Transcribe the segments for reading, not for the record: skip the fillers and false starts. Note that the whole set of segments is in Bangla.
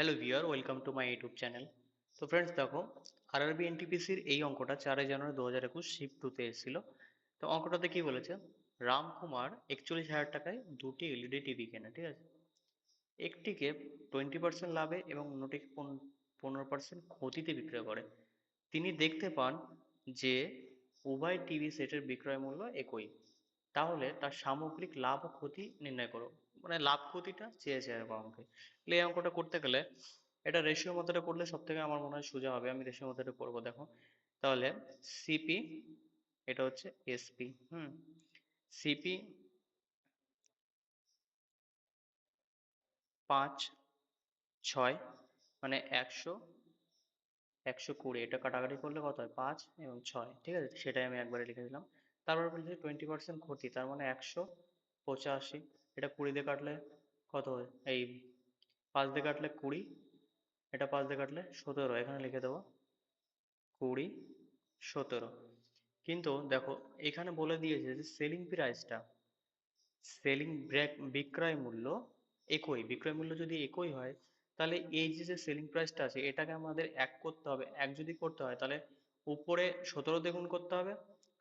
Hello viewer, welcome to my YouTube channel. তো ফ্রেন্ডস দেখো, আরআরবি এনটিপিসির এই অঙ্কটা 4 জানুয়ারি 2021 শিফট 2 তে এসেছিল। তো অঙ্কটাতে কি বলেছে, রামকুমার 41,000 টাকায় দুটি এলইডি টিভি কেনে, ঠিক আছে। একটিকে 20% লাভে এবং অন্যটিকে 15% ক্ষতিতে বিক্রয় করে। তিনি দেখতে পান যে উভয় টিভি সেটের বিক্রয় মূল্য একই। তাহলে তার সামগ্রিক লাভ ও ক্ষতি নির্ণয় করো। মানে লাভ ক্ষতিটা চেয়েছে এরকম অঙ্কে। এই অঙ্কটা করতে গেলে এটা রেশিও মেথডে করলে সব থেকে আমার মনে হয় সোজা হবে। আমি রেশিও মেথডে করবো, দেখো। তাহলে সিপি, এটা হচ্ছে এসপি। সিপি 5, 6 মানে 100, 120, এটা কাটাকাটি করলে কত হয়, 5 এবং 6, ঠিক আছে। সেটাই আমি একবারে লিখে দিলাম। তারপর বলছি 20% ক্ষতি, তার মানে 185। এটা 20 দিয়ে কাটলে কত হয়, এই 5 দিয়ে কাটলে 20, এটা 5 দিয়ে কাটলে 17, এখানে লিখে দেবো 20, 17। কিন্তু দেখো, এখানে বলে দিয়েছে যে সেলিং প্রাইসটা, সেলিং বিক্রয় মূল্য একই। বিক্রয় মূল্য যদি একই হয়, তাহলে এই যে সেলিং প্রাইসটা আছে এটাকে আমাদের এক করতে হবে। এক যদি করতে হয় তাহলে উপরে 17 দিয়ে গুণ করতে হবে,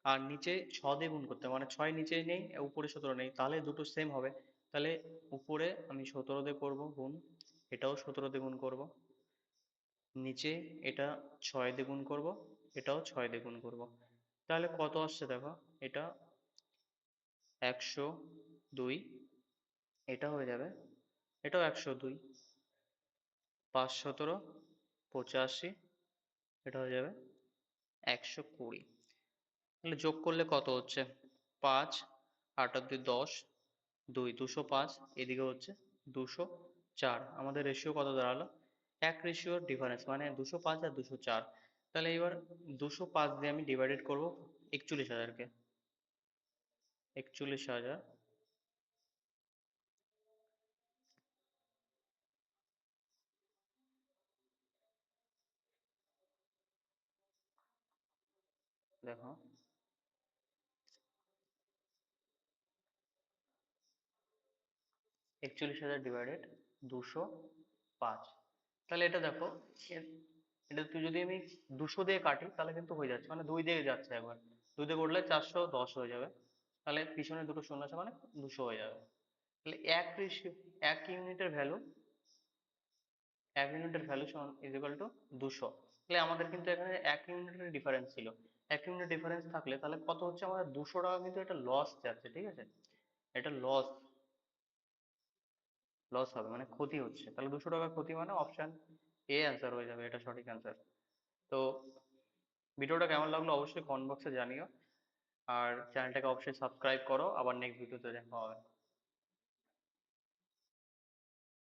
আর নিচে 6 দিয়ে গুণ করতে হবে। মানে 6 নিচে নেই, উপরে 17 নেই, তাহলে দুটো সেম হবে। তাহলে উপরে আমি 17 দিয়ে করব গুণ, এটাও 17 দিয়ে গুণ করব, নিচে এটা 6 দিয়ে গুণ করব, এটাও 6 দিয়ে গুণ করব। তাহলে কত আসছে দেখো, এটা 102, এটা হয়ে যাবে, এটাও 102, 5 17 85, এটা হয়ে যাবে 120। তাহলে যোগ করলে কত হচ্ছে, 5 8 আর 2 10, 2 205, এদিকে হচ্ছে 204। আমাদের রেশিও কত দাঁড়ালো, এক রেশিওর ডিফারেন্স, মানে 205 আর 204। তাহলে এবার 205 দিয়ে আমি ডিভাইডেড করব 41,000-কে। 41,000, দেখো 41,000 ডিভাইডেড 205। তাহলে এটা দেখো, এ- এটা তুই যদি আমি 200 দিয়ে কাটি তাহলে কিন্তু হয়ে যাচ্ছে, মানে 2 দিয়ে যাচ্ছে একবার। 2 দিয়ে করলে 410 হয়ে যাবে। তাহলে পিছনে দুটো শূন্য আছে, মানে 200 হয়ে যাবে। তাহলে এক রেশিও, এক ইউনিটের ভ্যালু, 1 ইউনিটের ভ্যালু সমান ইজিক্যাল টু 200। তাহলে আমাদের কিন্তু এখানে 1 ইউনিটের ডিফারেন্স ছিল। 1 ইউনিট ডিফারেন্স থাকলে তাহলে কত হচ্ছে, আমাদের 200 টাকা কিন্তু এটা লস যাচ্ছে, ঠিক আছে। এটা লস, লস হবে মানে ক্ষতি হচ্ছে। তাহলে 200 টাকা ক্ষতি, মানে অপশন এ অ্যান্সার হয়ে যাবে, এটা সঠিক অ্যান্সার। তো ভিডিওটা কেমন লাগলো অবশ্যই কমেন্ট বক্সে জানিও, আর চ্যানেলটাকে অবশ্যই সাবস্ক্রাইব করো। আবার নেক্সট ভিডিওতে দেখা হবে।